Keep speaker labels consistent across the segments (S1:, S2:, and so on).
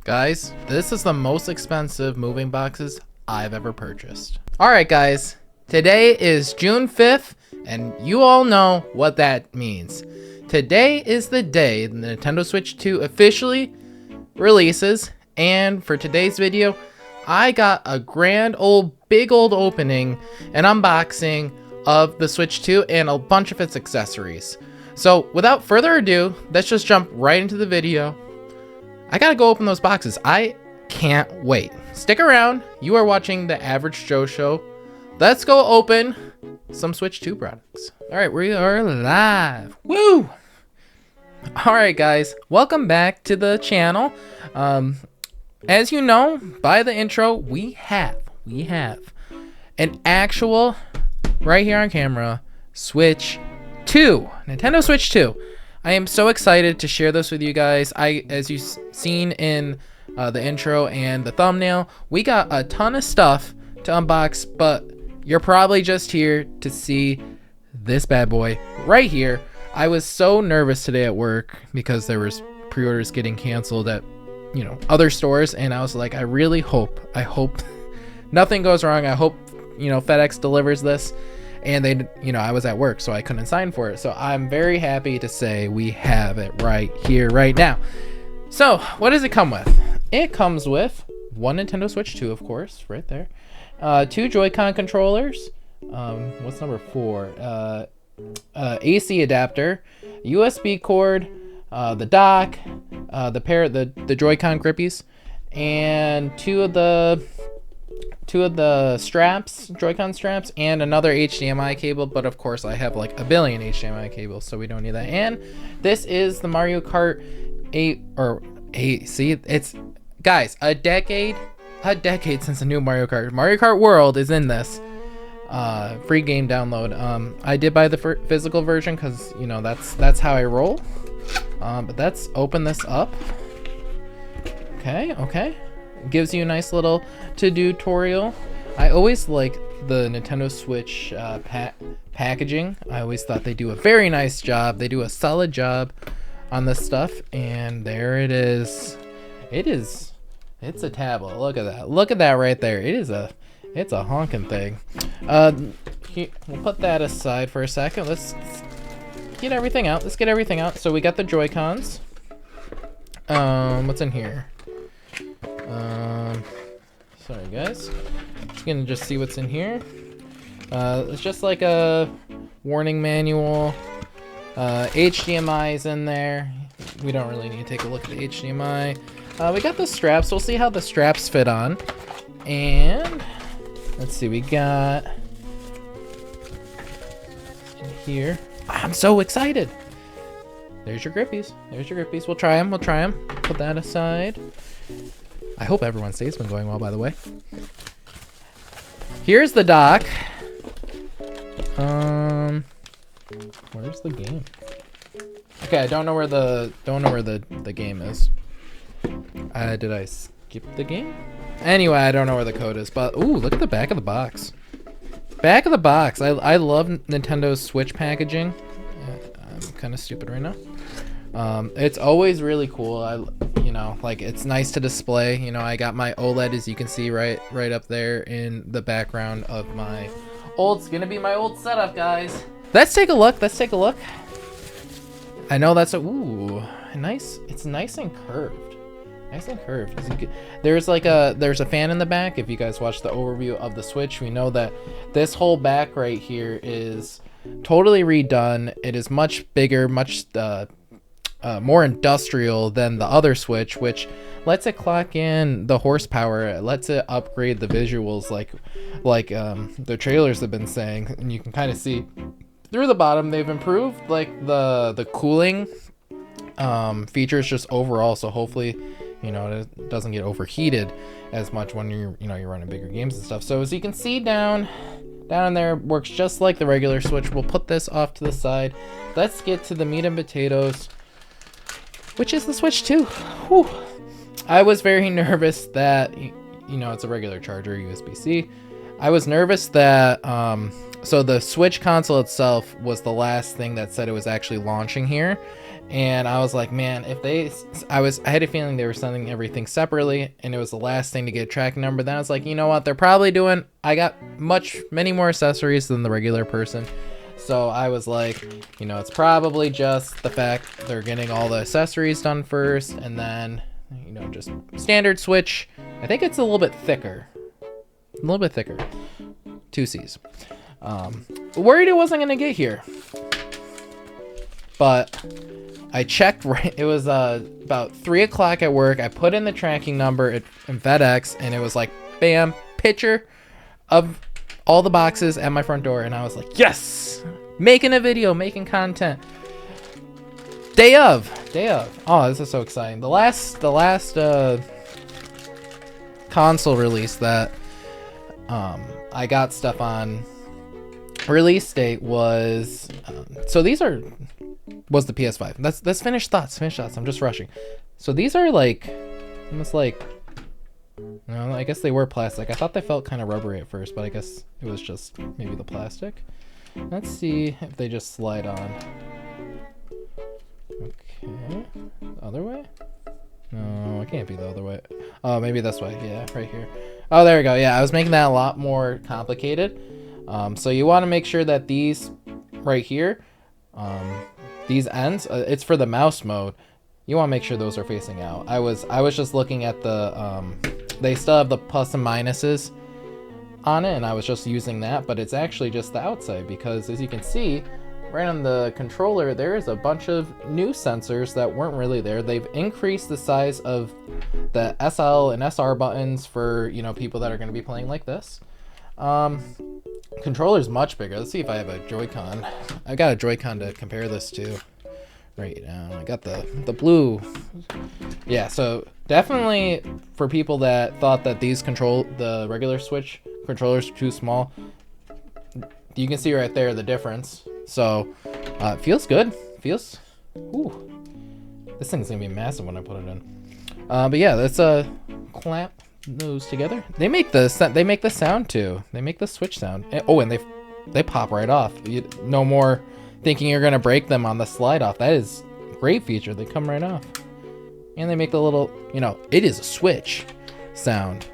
S1: Guys, this is the most expensive moving boxes I've ever purchased. Alright guys, today is June 5th, and you all know what that means. Today is the day the Nintendo Switch 2 officially releases, and for today's video, I got a big old opening and unboxing of the Switch 2 and a bunch of its accessories. So without further ado, let's just jump right into the video. I gotta go open those boxes. I can't wait. Stick around. You are watching the Average Joe Show. Let's go open some Switch 2 products. All right, we are live. Woo! All right, guys, welcome back to the channel. As you know by the intro, we have an actual, right here on camera, Switch 2, Nintendo Switch 2. I am so excited to share this with you guys. As you've seen in the intro and the thumbnail, we got a ton of stuff to unbox, but you're probably just here to see this bad boy right here. I was so nervous today at work because there was pre-orders getting canceled at, other stores, and I was like, I hope nothing goes wrong. I hope, FedEx delivers this. And they, I was at work, so I couldn't sign for it. So I'm very happy to say we have it right here, right now. So what does it come with? It comes with one Nintendo Switch 2, of course, right there. Two Joy-Con controllers. What's number 4? AC adapter, USB cord, the dock, the Joy-Con grippies, and two of the straps, Joy-Con straps, and another HDMI cable, but of course I have like a billion HDMI cables, so we don't need that. And this is the Mario Kart 8, see, it's, guys, a decade since the new Mario Kart World is in this free game download. I did buy the physical version because that's how I roll. But let's open this up. Okay. Gives you a nice little tutorial. I always like the Nintendo Switch packaging. I always thought they do a very nice job. They do a solid job on this stuff, and there it is. It's a tablet. Look at that right there. It's a honking thing. We'll put that aside for a second. Let's get everything out. So we got the Joy-Cons. What's in here? Sorry guys, just gonna see what's in here. It's just like a warning manual. HDMI is in there. We don't really need to take a look at the HDMI. We got the straps. We'll see how the straps fit on. And let's see, we got in here. I'm so excited. There's your grippies. We'll try them. Put that aside. I hope everyone's day's been going well, by the way. Here's the dock. Where's the game? Okay, I don't know where the game is. Did I skip the game? Anyway, I don't know where the code is, but ooh, look at the back of the box. I love Nintendo's Switch packaging. I'm kind of stupid right now. It's always really cool. Like, it's nice to display. I got my OLED, as you can see right up there in the background of my it's gonna be my old setup, guys. Let's take a look. I know that's nice. It's nice and curved. There's a fan in the back. If you guys watch the overview of the Switch, we know that this whole back right here is totally redone. It is much bigger, much more industrial than the other Switch, which lets it clock in the horsepower. It lets it upgrade the visuals, like the trailers have been saying, and you can kind of see through the bottom. They've improved like the cooling features just overall, so hopefully it doesn't get overheated as much when you're running bigger games and stuff. So as you can see down in there, works just like the regular Switch. We'll put this off to the side. Let's get to the meat and potatoes, which is the Switch 2. Whew. I was very nervous that, it's a regular charger, USB-C. I was nervous that, so the Switch console itself was the last thing that said it was actually launching here. And I was like, man, if I had a feeling they were sending everything separately, and it was the last thing to get a tracking number. Then I was like, you know what? They're probably doing, I got many more accessories than the regular person. So I was like, you know, it's probably just the fact they're getting all the accessories done first, and then, you know, just standard Switch. I think it's a little bit thicker. A little bit thicker. 2Cs. Worried it wasn't going to get here. But I checked, right, it was about 3 o'clock at work. I put in the tracking number in FedEx, and it was like, bam, picture of all the boxes at my front door. And I was like, yes, making a video, making content. Day of. Oh, this is so exciting. The last console release that I got stuff on, release date was, so these was the PS5. That's finished thoughts. I'm just rushing. So these are like, almost like, no, I guess they were plastic. I thought they felt kind of rubbery at first, but I guess it was just maybe the plastic. Let's see if they just slide on. Okay, the other way? No, it can't be the other way. Oh, maybe this way. Yeah, right here. Oh, there we go. Yeah, I was making that a lot more complicated. So you want to make sure that these right here, these ends, it's for the mouse mode. You want to make sure those are facing out. I was just looking at the, they still have the plus and minuses on it, and I was just using that, but it's actually just the outside, because as you can see, right on the controller, there is a bunch of new sensors that weren't really there. They've increased the size of the SL and SR buttons for, you know, people that are going to be playing like this. Controller's much bigger. Let's see if I have a Joy-Con. I got a Joy-Con to compare this to right now. I got the blue. Yeah, so definitely for people that thought that the regular Switch controllers were too small, you can see right there the difference. So it feels good. Ooh, this thing's gonna be massive when I put it in. But yeah, let's clamp those together. They make the sound too. They make the Switch sound. Oh, and they pop right off. No more thinking you're gonna break them on the slide off. That is a great feature. They come right off, and they make the little, you know, it is a Switch sound.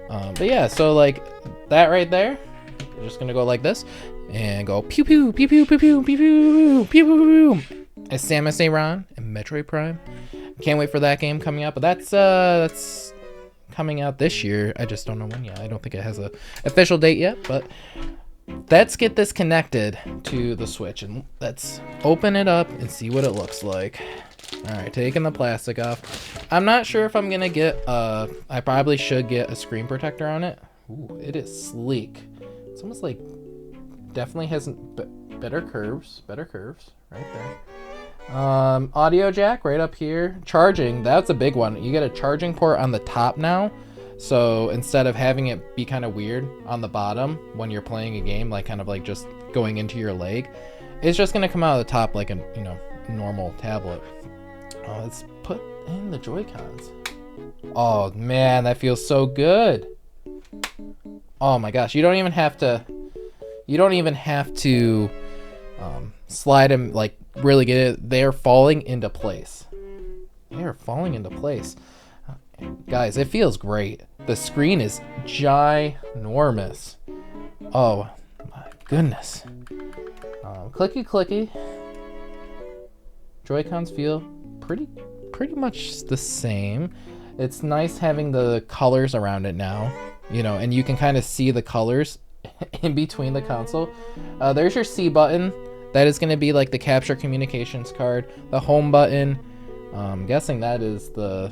S1: But yeah, so like that right there, we're just gonna go like this and go pew pew pew pew pew pew pew pew pew pew. As Samus Aran and Metroid Prime. Can't wait for that game coming out, but that's coming out this year. I just don't know when yet. I don't think it has a official date yet, but let's get this connected to the Switch and let's open it up and see what it looks like. All right, taking the plastic off. I'm not sure if I'm gonna get I probably should get a screen protector on it. Ooh, it is sleek. It's almost like, definitely has better curves right there. Audio jack right up here. Charging, that's a big one. You get a charging port on the top now, so instead of having it be kind of weird on the bottom when you're playing a game, like kind of like just going into your leg, it's just gonna come out of the top like a, you know, normal tablet. Let's put in the Joy-Cons. Oh man, that feels so good. Oh my gosh, you don't even have to slide them, like really get it. They're falling into place. Guys, it feels great. The screen is ginormous. Oh my goodness. Clicky. Joy-Cons feel pretty much the same. It's nice having the colors around it now, you know, and you can kind of see the colors in between the console. There's your C button. That is going to be like the capture communications card. The home button, I'm guessing that is the,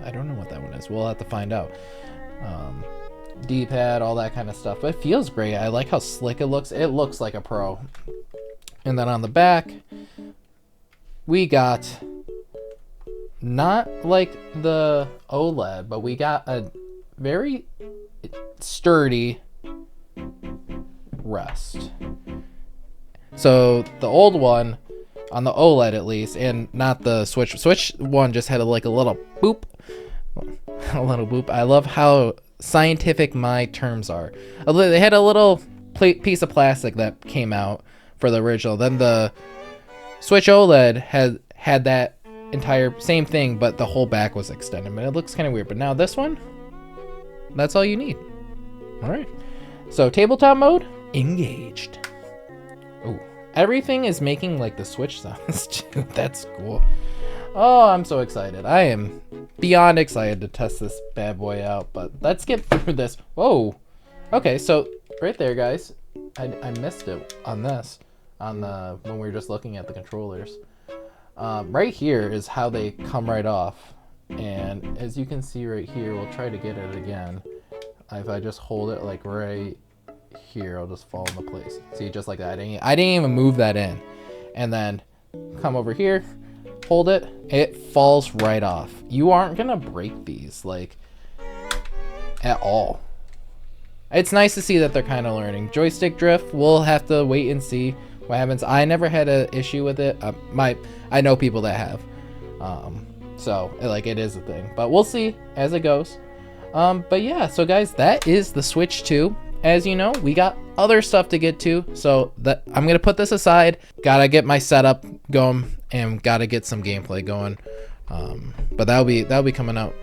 S1: I don't know what that one is. We'll have to find out. D-pad, all that kind of stuff. But it feels great. I like how slick it looks. It looks like a pro. And then on the back, we got, not like the OLED, but we got a very sturdy rest. So the old one, on the OLED at least, and not the Switch one, just had a little boop. A little boop. I love how scientific my terms are. They had a little piece of plastic that came out for the original. Then the Switch OLED had that entire same thing, but the whole back was extended. But it looks kind of weird. But now this one, that's all you need. All right. So tabletop mode, engaged. Oh, everything is making like the Switch sounds too. That's cool. Oh, I'm so excited. I am beyond excited to test this bad boy out, but let's get through this. Whoa. Okay, so right there, guys, I missed it on this, when we were just looking at the controllers. Right here is how they come right off. And as you can see right here, we'll try to get it again. If I just hold it like right here, I'll just fall into place. See, just like that. I didn't even move that in. And then come over here, hold it, it falls right off. You aren't gonna break these like at all. It's nice to see that they're kind of learning. Joystick drift, we'll have to wait and see what happens. I never had an issue with it. I know people that have. So like it is a thing, but we'll see as it goes. But yeah, so guys, that is the Switch 2. As you know, we got other stuff to get to, so that I'm gonna put this aside. Gotta get my setup going and gotta get some gameplay going. But that'll be coming out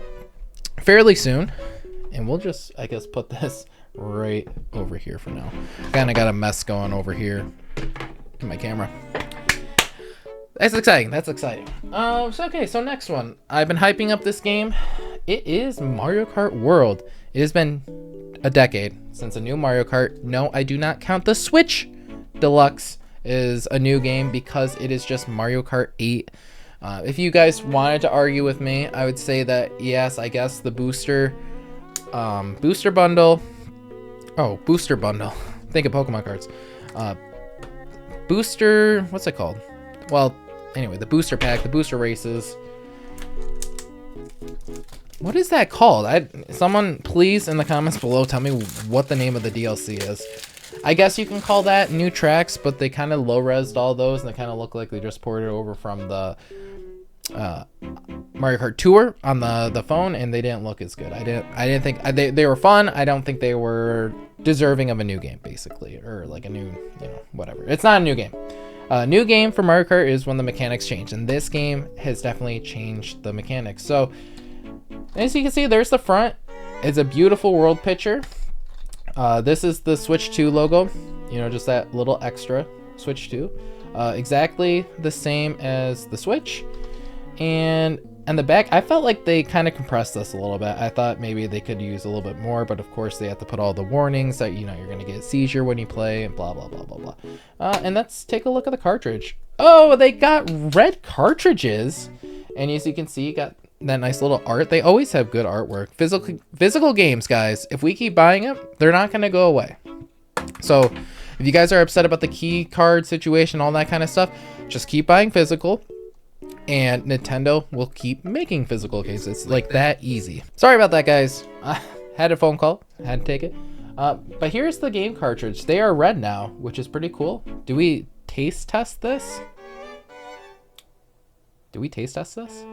S1: fairly soon, and we'll just, I guess, put this right over here for now. Kind of got a mess going over here in my camera. That's exciting. That's exciting. So next one. I've been hyping up this game. It is Mario Kart World. It has been a decade since a new Mario Kart. No, I do not count the Switch Deluxe is a new game because it is just Mario Kart 8. If you guys wanted to argue with me, I would say that yes, I guess the booster bundle. Oh, booster bundle. Think of Pokemon cards. Booster, what's it called? Well, anyway, the booster pack, the booster races. What is that called? Someone please in the comments below tell me what the name of the DLC is. I guess you can call that new tracks, but they kind of low-resed all those, and they kind of look like they just ported it over from the Mario Kart Tour on the phone, and they didn't look as good. I didn't think they were fun. I don't think they were deserving of a new game, basically, or like a new, whatever. It's not a new game. New game for Mario Kart is when the mechanics change, and this game has definitely changed the mechanics. So as you can see, there's the front. It's a beautiful world picture. This is the Switch 2 logo, just that little extra Switch 2. Exactly the same as the Switch. And the back, I felt like they kind of compressed this a little bit. I thought maybe they could use a little bit more, but of course they have to put all the warnings that, you're going to get a seizure when you play and blah, blah, blah, blah, blah. And let's take a look at the cartridge. Oh, they got red cartridges. And as you can see, you got that nice little art. They always have good artwork. Physical games, guys, if we keep buying them, they're not going to go away. So if you guys are upset about the key card situation, all that kind of stuff, just keep buying physical. And Nintendo will keep making physical games. It's like that easy. Sorry about that, guys. I had a phone call. Had to take it. But here's the game cartridge. They are red now, which is pretty cool. Do we taste test this? Do we taste test this?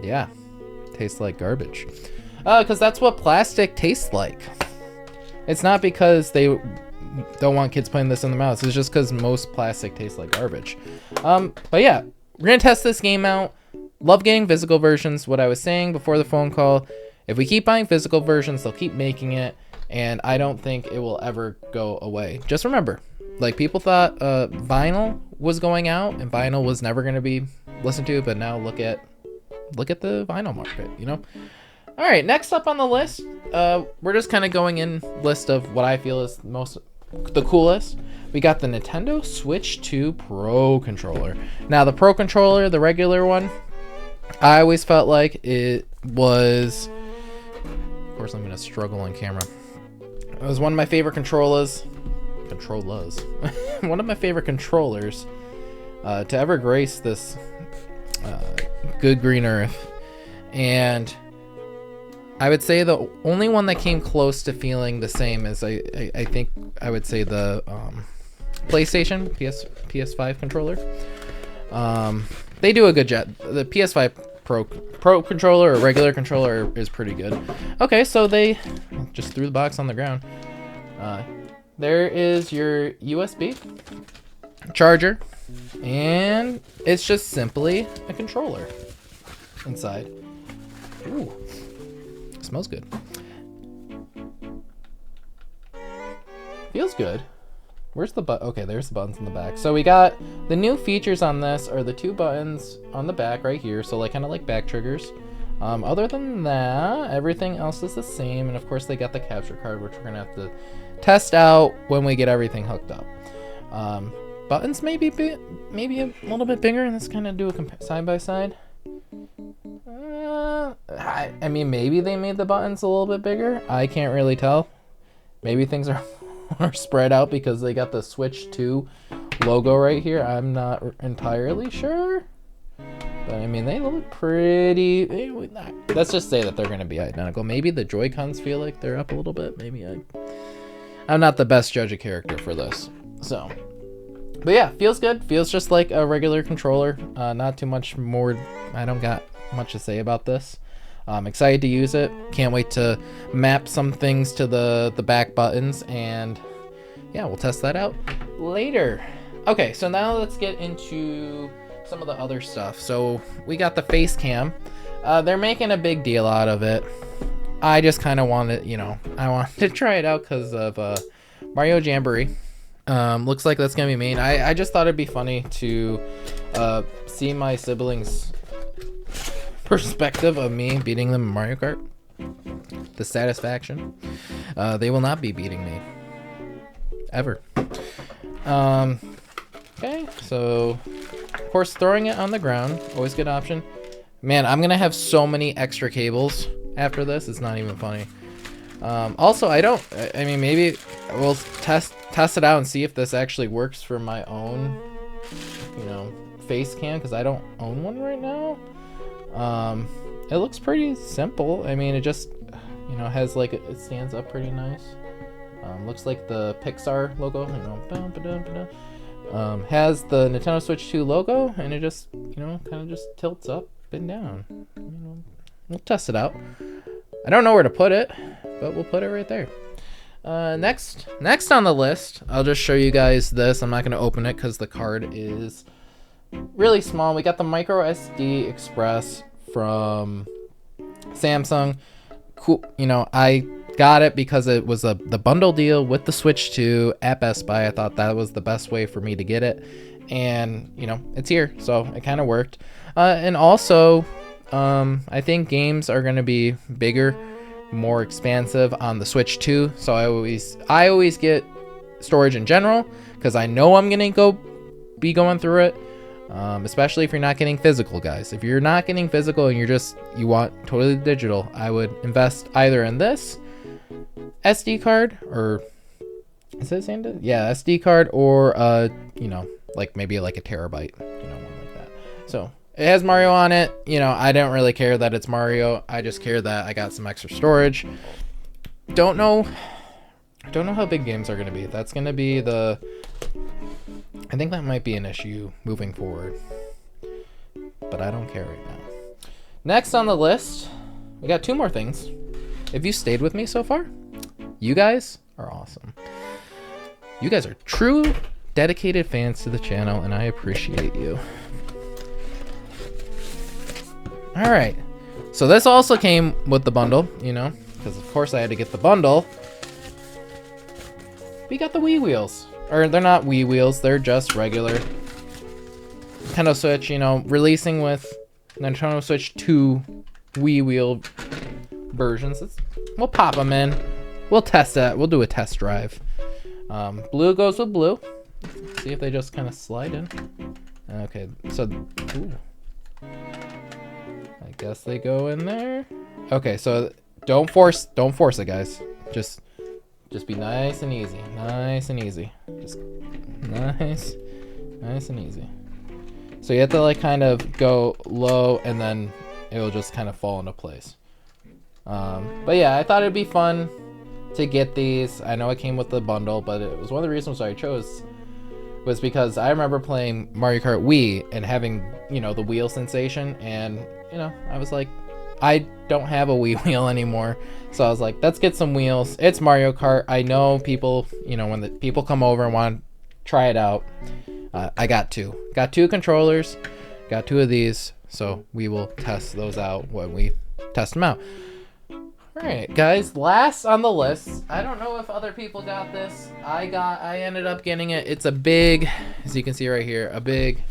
S1: Yeah. Tastes like garbage. Because that's what plastic tastes like. It's not because they don't want kids playing this in their mouths. It's just because most plastic tastes like garbage. But yeah, we're gonna test this game out. Love getting physical versions. What I was saying before the phone call, if we keep buying physical versions, they'll keep making it, and I don't think it will ever go away. Just remember, like, people thought vinyl was going out and vinyl was never gonna be listened to, but now look at the vinyl market, All right, next up on the list, we're just kind of going in list of what I feel is the coolest. We got the Nintendo Switch 2 Pro Controller. Now, the Pro Controller, the regular one, I always felt like it was... Of course, I'm going to struggle on camera. It was one of my favorite controllers. One of my favorite controllers to ever grace this good green earth. And I would say the only one that came close to feeling the same is I think I would say the PlayStation PS5 controller. They do a good job. The PS5 Pro controller or regular controller is pretty good. Okay, so they just threw the box on the ground. there is your USB charger, and it's just simply a controller inside. Ooh, smells good. Feels good. Where's the button? Okay, there's the buttons in the back. So we got the new features on this are the 2 buttons on the back right here. So like kind of like back triggers. Other than that, everything else is the same. And of course they got the capture card, which we're gonna have to test out when we get everything hooked up. Buttons maybe a little bit bigger, and let's kind of do a side by side. I mean, maybe they made the buttons a little bit bigger. I can't really tell. Maybe things are more spread out because they got the Switch 2 logo right here. I'm not entirely sure. But I mean, they look pretty. Let's just say that they're going to be identical. Maybe the Joy-Cons feel like they're up a little bit. Maybe I'm not the best judge of character for this. So, but yeah, feels good. Feels just like a regular controller. Not too much more. I don't got much to say about this. I'm excited to use it. Can't wait to map some things to the back buttons, and yeah, we'll test that out later. Okay, so now let's get into some of the other stuff. So we got the face cam. They're making a big deal out of it. I just kind of wanted, I wanted to try it out because of Mario Jamboree. Looks like that's gonna be mean. I just thought it'd be funny to see my siblings' perspective of me beating them in Mario Kart. The satisfaction. They will not be beating me. Ever. Okay, so of course throwing it on the ground, always good option. Man, I'm gonna have so many extra cables after this, it's not even funny. Also, I mean, maybe we'll test it out and see if this actually works for my own, face cam, because I don't own one right now. It looks pretty simple. I mean, it just, has like, it stands up pretty nice. Looks like the Pixar logo, has the Nintendo Switch 2 logo, and it just, kind of just tilts up and down. We'll test it out. I don't know where to put it, but we'll put it right there. Next on the list, I'll just show you guys this. I'm not going to open it because the card is really small. We got the micro SD Express from Samsung. Cool. I got it because it was the bundle deal with the Switch 2 at Best Buy. I thought that was the best way for me to get it, and it's here, so it kind of worked. And also, I think games are going to be bigger, more expansive on the Switch 2. So I always get storage in general because I know I'm going to be going through it. Especially if you're not getting physical, guys. If you're not getting physical and you want totally digital, I would invest either in this SD card, or is it Sanda? Yeah, SD card, or like maybe like a terabyte, one like that. So it has Mario on it. I don't really care that it's Mario. I just care that I got some extra storage. Don't know how big games are going to be. That's going to be I think that might be an issue moving forward, but I don't care right now. Next on the list, we got 2 more things. If you stayed with me so far, you guys are awesome. You guys are true, dedicated fans to the channel, and I appreciate you. All right, so this also came with the bundle, because of course I had to get the bundle. We got the Wii wheels. Or they're not Wii wheels, they're just regular Nintendo Switch, releasing with Nintendo Switch 2 Wii wheel versions. We'll pop them in. We'll test that. We'll do a test drive. Blue goes with blue. Let's see if they just kind of slide in. Okay, so ooh. I guess they go in there. Okay, so don't force it, guys. Just be nice and easy. Nice and easy. Just nice and easy. So you have to kind of go low, and then it'll just kind of fall into place. But yeah, I thought it'd be fun to get these. I know it came with the bundle, but it was one of the reasons why I chose was because I remember playing Mario Kart Wii and having, the wheel sensation, and, I was like, I don't have a Wii wheel anymore. So I was like, let's get some wheels. It's Mario Kart. I know people, you know, when the people come over and want to try it out, I got two. Got two controllers. Got two of these. So we will test those out when we test them out. Alright, guys, last on the list. I don't know if other people got this. I ended up getting it. It's a big, as you can see right here, a big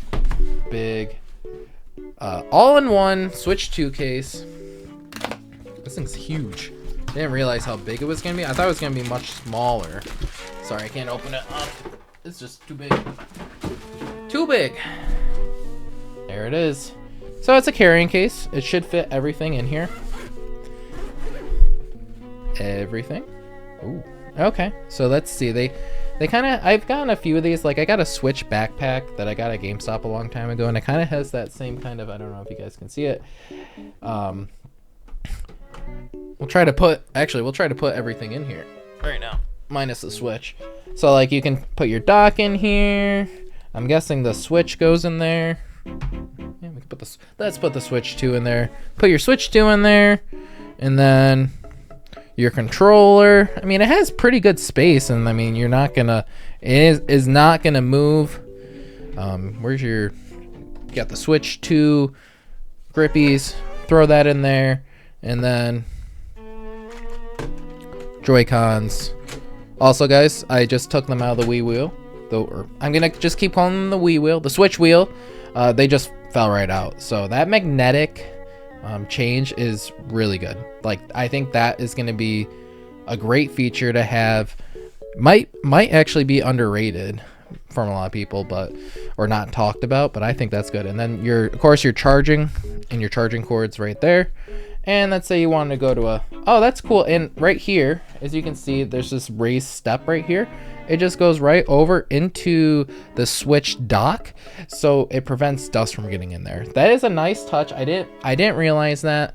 S1: all-in-one Switch 2 case. This thing's huge. Didn't realize how big it was gonna be. I thought it was gonna be much smaller. Sorry, I can't open it up. It's just too big. Too big. There it is. So it's a carrying case. It should fit everything in here. Everything. Ooh. Okay. So let's see. They kind of, I've gotten a few of these. Like I got a Switch backpack that I got at GameStop a long time ago, and it kind of has that same kind of, I don't know if you guys can see it. We'll try to put everything in here right now, minus the Switch. So like you can put your dock in here. I'm guessing the Switch goes in there. Yeah, we can put this. Let's put the Switch 2 in there. Put your Switch 2 in there, and then your controller. I mean, it has pretty good space, and I mean, you're not gonna, it is not gonna move. Where's your? Got the Switch 2 grippies. Throw that in there, and then Joy-Cons. Also, guys, I just took them out of the Wii wheel. I'm gonna just keep calling them the Wii wheel, the Switch wheel. They just fell right out. So that magnetic change is really good. Like, I think that is gonna be a great feature to have. Might actually be underrated from a lot of people, but or not talked about. But I think that's good. And then of course your charging and your charging cords right there. And let's say you want to go to a, oh, that's cool. And right here, as you can see, there's this raised step right here. It just goes right over into the Switch dock, so it prevents dust from getting in there. That is a nice touch. I didn't realize that.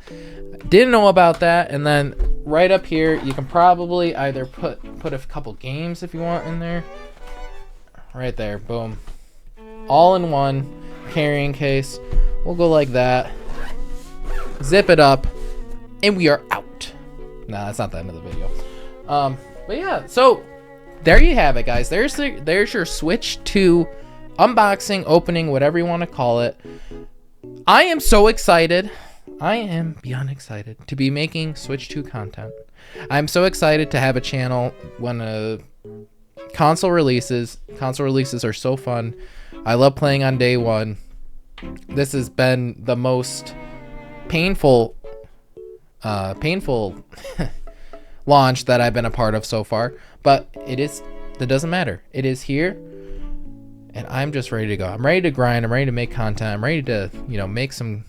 S1: Didn't know about that. And then right up here, you can probably either put a couple games if you want in there. Right there, boom. All in one carrying case. We'll go like that. Zip it up. And we are out. Nah, that's not the end of the video. But yeah, so there you have it, guys. There's your Switch 2 unboxing, opening, whatever you want to call it. I am so excited. I am beyond excited to be making Switch 2 content. I'm so excited to have a channel when console releases. Console releases are so fun. I love playing on day one. This has been the most painful launch that I've been a part of so far, but that doesn't matter. It is here, and I'm just ready to go. I'm ready to grind. I'm ready to make content. I'm ready to, make some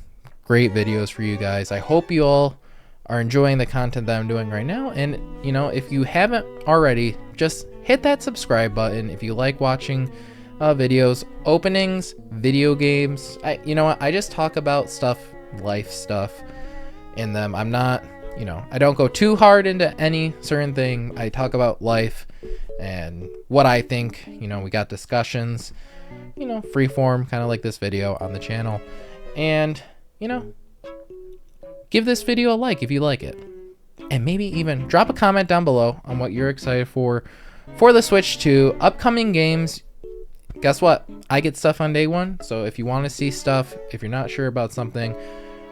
S1: great videos for you guys. I hope you all are enjoying the content that I'm doing right now, and if you haven't already, just hit that subscribe button if you like watching videos, openings, video games. I just talk about life stuff in them. I'm not, I don't go too hard into any certain thing. I talk about life and what I think. We got discussions, free form, kind of like this video on the channel. And, give this video a like if you like it. And maybe even drop a comment down below on what you're excited for the Switch 2, upcoming games. Guess what? I get stuff on day one. So if you want to see stuff, if you're not sure about something,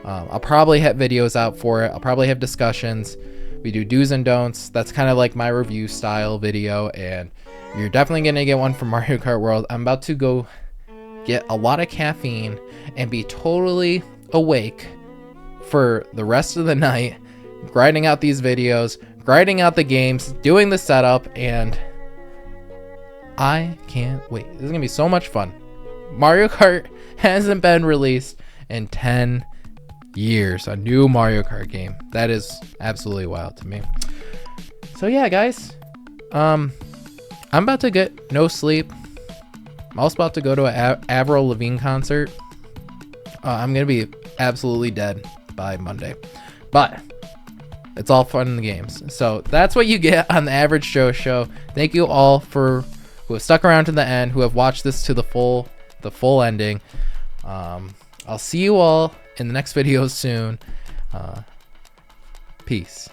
S1: I'll probably have videos out for it. I'll probably have discussions. We do do's and don'ts. That's kind of like my review style video, and you're definitely going to get one from Mario Kart World. I'm about to go get a lot of caffeine and be totally awake for the rest of the night, grinding out these videos, grinding out the games, doing the setup, and I can't wait. This is going to be so much fun. Mario Kart hasn't been released in 10 years. A new Mario Kart game. That is absolutely wild to me. So yeah, guys. I'm about to get no sleep. I'm also about to go to an Avril Lavigne concert. I'm going to be absolutely dead by Monday. But it's all fun in the games. So that's what you get on the Average Joe Show. Thank you all who have stuck around to the end, who have watched this to the full ending. I'll see you all in the next video soon. Peace.